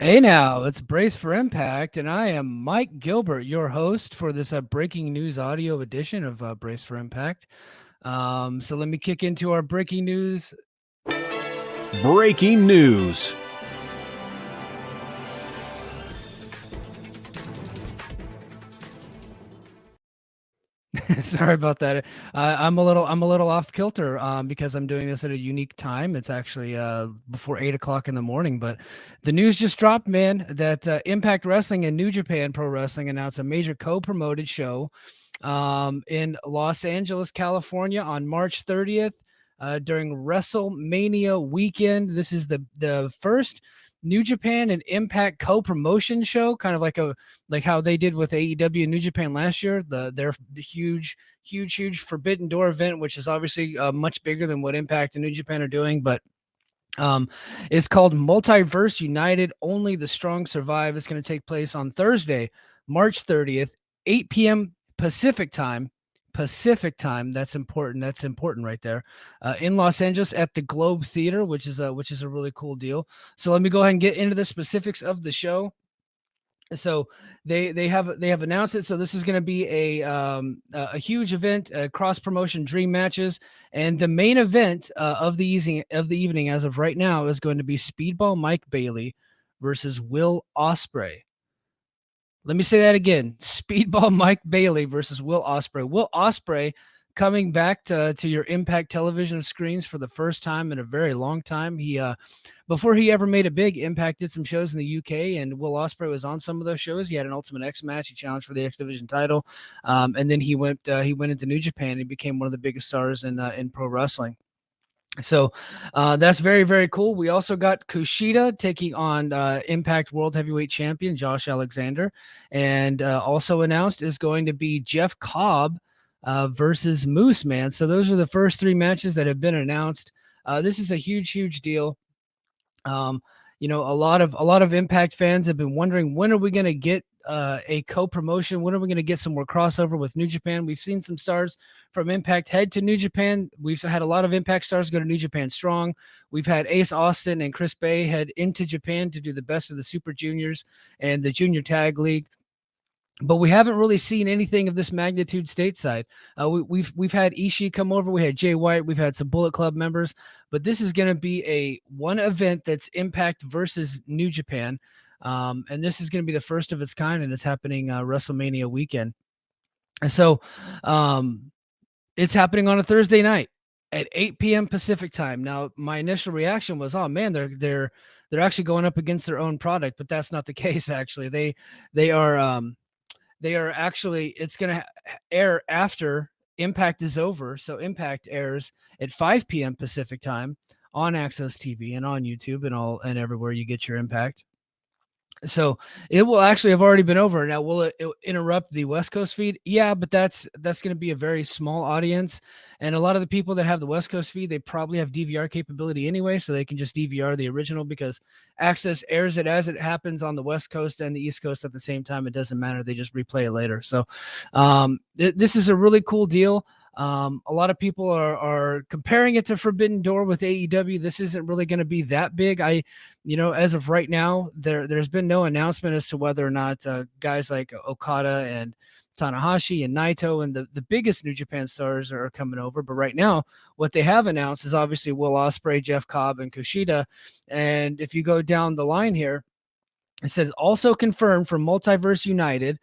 Hey now, it's Brace for Impact, and I am Mike Gilbert, your host for this breaking news audio edition of Brace for Impact. So let me kick into our breaking news. Breaking news. Sorry about that. I'm a little off kilter because I'm doing this at a unique time. It's actually before 8 o'clock in the morning, but the news just dropped, man, that Impact Wrestling and New Japan Pro Wrestling announced a major co-promoted show in Los Angeles, California on March 30th during WrestleMania weekend. This is the first New Japan and Impact co-promotion show, kind of like how they did with AEW and New Japan last year. Their huge Forbidden Door event, which is obviously much bigger than what Impact and New Japan are doing, but it's called Multiverse United. Only the Strong Survive. It's going to take place on Thursday, March 30th, 8 p.m. Pacific time. Pacific time. That's important. That's important right there. In Los Angeles at the Globe Theater, which is a really cool deal. So let me go ahead and get into the specifics of the show. So they have announced it. So this is going to be a huge event, cross promotion dream matches, and the main event of the evening as of right now is going to be Speedball Mike Bailey versus Will Ospreay. Let me say that again: Speedball Mike Bailey versus Will Ospreay. Will Ospreay coming back to your Impact television screens for the first time in a very long time. He before he ever made a big Impact, did some shows in the UK, and Will Ospreay was on some of those shows. He had an Ultimate X match. He challenged for the X Division title, and then he went into New Japan. And he became one of the biggest stars in pro wrestling. So that's very, very cool. We also got Kushida taking on Impact World Heavyweight Champion Josh Alexander, and also announced is going to be Jeff Cobb versus Moose Man. So those are the first three matches that have been announced. This is a huge deal. A lot of Impact fans have been wondering, when are we going to get a co-promotion? When are we going to get some more crossover with New Japan? We've seen some stars from Impact head to New Japan. We've had a lot of Impact stars go to New Japan Strong. We've had Ace Austin and Chris Bay head into Japan to do the best of the Super Juniors and the Junior Tag League. But we haven't really seen anything of this magnitude stateside. We've had Ishii come over. We had Jay White. We've had some Bullet Club members. But this is going to be a one event that's Impact versus New Japan. And this is going to be the first of its kind, and it's happening WrestleMania weekend. And so it's happening on a Thursday night at 8 p.m. Pacific time. Now, my initial reaction was, oh man, they're actually going up against their own product, but that's not the case. Actually, they are actually, it's going to air after Impact is over. So Impact airs at 5 p.m. Pacific time on Access TV and on YouTube and everywhere you get your Impact. So it will actually have already been over. Now, will it interrupt the West Coast feed? Yeah, but that's going to be a very small audience. And a lot of the people that have the West Coast feed, they probably have DVR capability anyway, so they can just DVR the original, because Access airs it as it happens on the West Coast and the East Coast at the same time. It doesn't matter. They just replay it later. So this is a really cool deal. A lot of people are comparing it to Forbidden Door with AEW. This isn't really going to be that big. As of right now, there's been no announcement as to whether or not guys like Okada and Tanahashi and Naito and the biggest New Japan stars are coming over. But right now, what they have announced is obviously Will Ospreay, Jeff Cobb, and Kushida. And if you go down the line here, it says also confirmed for Multiverse United,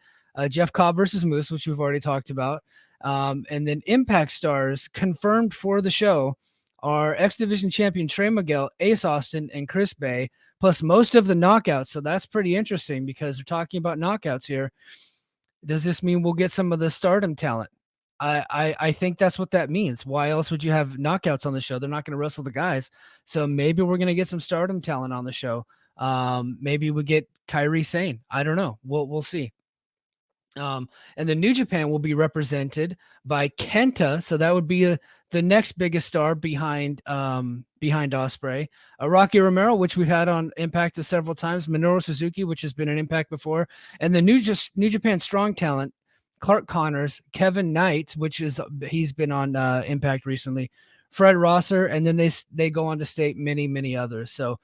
Jeff Cobb versus Moose, which we've already talked about. And then Impact stars confirmed for the show are X Division champion Trey Miguel, Ace Austin, and Chris Bay, plus most of the knockouts. So that's pretty interesting, because they're talking about knockouts here. Does this mean we'll get some of the Stardom talent? I think that's what that means. Why else would you have knockouts on the show? They're not going to wrestle the guys. So maybe we're going to get some Stardom talent on the show. Maybe we get Kairi Sane. I don't know. We'll see. And the New Japan will be represented by Kenta, so that would be the next biggest star behind Ospreay. Rocky Romero, which we've had on Impact several times. Minoru Suzuki, which has been an Impact before, and the New Japan Strong talent, Clark Connors, Kevin Knight, he's been on Impact recently Fred Rosser, and then they go on to state many others. So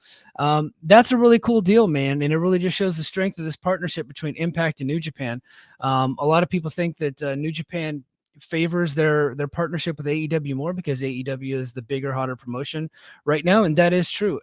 that's a really cool deal, man, and it really just shows the strength of this partnership between Impact and New Japan. A lot of people think that New Japan favors their partnership with AEW more because AEW is the bigger, hotter promotion right now, and that is true.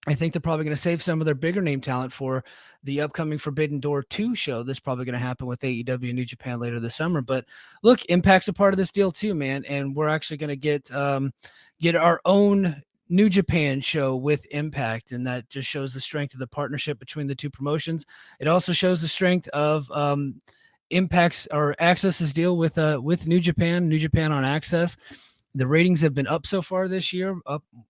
I think they're probably going to save some of their bigger name talent for the upcoming Forbidden Door 2 show that's probably going to happen with AEW and New Japan later this summer. But look, Impact's a part of this deal too, man. And we're actually going to get our own New Japan show with Impact. And that just shows the strength of the partnership between the two promotions. It also shows the strength of Impact's or Access's deal with New Japan on Access. The ratings have been up so far this year.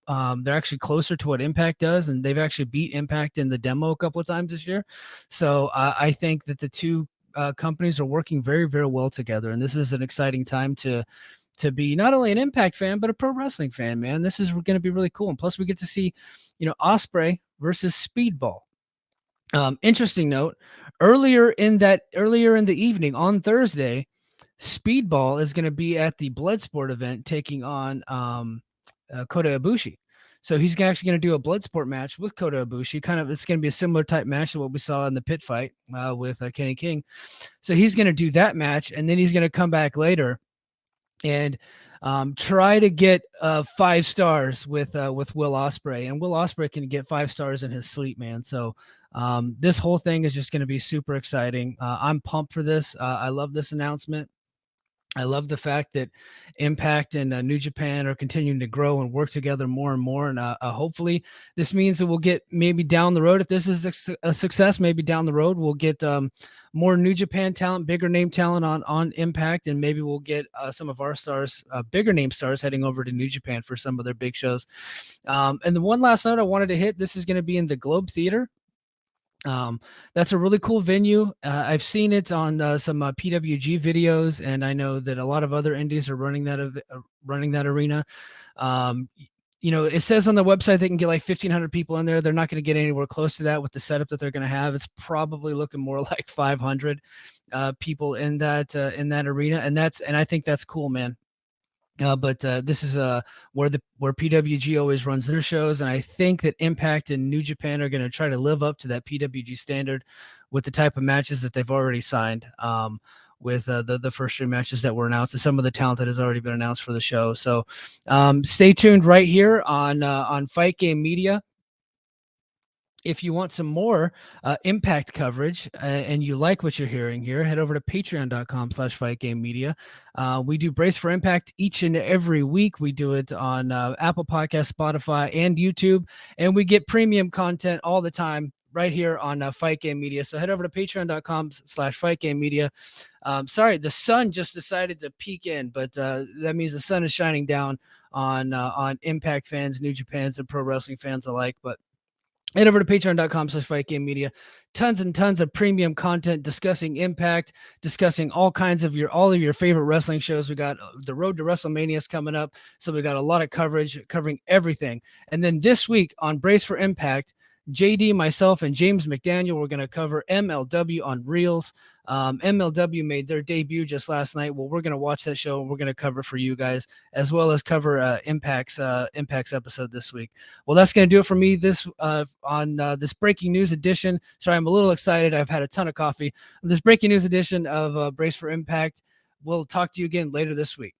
They're actually closer to what Impact does, and they've actually beat Impact in the demo a couple of times this year. So I think that the two companies are working very, very well together, and this is an exciting time to be not only an Impact fan but a pro wrestling fan, man. This is going to be really cool, and plus we get to see, Ospreay versus Speedball. Interesting note: earlier in the evening on Thursday, Speedball is going to be at the Bloodsport event taking on Kota Ibushi. So he's actually going to do a Bloodsport match with Kota Ibushi. It's going to be a similar type match to what we saw in the pit fight with Kenny King. So he's going to do that match, and then he's going to come back later and try to get 5 stars with Will Ospreay. And Will Ospreay can get 5 stars in his sleep, man. So this whole thing is just going to be super exciting. I'm pumped for this. I love this announcement. I love the fact that Impact and New Japan are continuing to grow and work together more and more. And hopefully this means that we'll get maybe down the road, if this is a success, maybe down the road, we'll get more New Japan talent, bigger name talent on Impact. And maybe we'll get some of our stars, bigger name stars heading over to New Japan for some of their big shows. And the one last note I wanted to hit, this is going to be in the Globe Theater. That's a really cool venue. I've seen it on some PWG videos, and I know that a lot of other indies are running that arena. It says on the website they can get like 1,500 people in there. They're not going to get anywhere close to that with the setup that they're going to have. It's probably looking more like 500 people in that arena, and I think that's cool, man. But this is where PWG always runs their shows, and I think that Impact and New Japan are going to try to live up to that PWG standard with the type of matches that they've already signed. With the first 3 matches that were announced, and some of the talent that has already been announced for the show. So stay tuned right here on Fight Game Media. If you want some more Impact coverage and you like what you're hearing here, head over to patreon.com/fightgamemedia. We do Brace for Impact each and every week. We do it on Apple Podcasts, Spotify, and YouTube, and we get premium content all the time right here on Fight Game Media. So head over to patreon.com/fightgamemedia. Sorry, the sun just decided to peek in, but that means the sun is shining down on Impact fans, New Japans, and pro wrestling fans alike. But head over to patreon.com/fightgamemedia. Tons and tons of premium content discussing Impact, discussing all of your favorite wrestling shows. We got the Road to WrestleMania is coming up, so we got a lot of coverage covering everything. And then this week on Brace for Impact, JD, myself, and James McDaniel, we're going to cover MLW on Reels. MLW made their debut just last night. Well, we're going to watch that show, and we're going to cover it for you guys, as well as cover Impact's episode this week. Well, that's going to do it for me on this breaking news edition. Sorry, I'm a little excited. I've had a ton of coffee. This breaking news edition of Brace for Impact. We'll talk to you again later this week.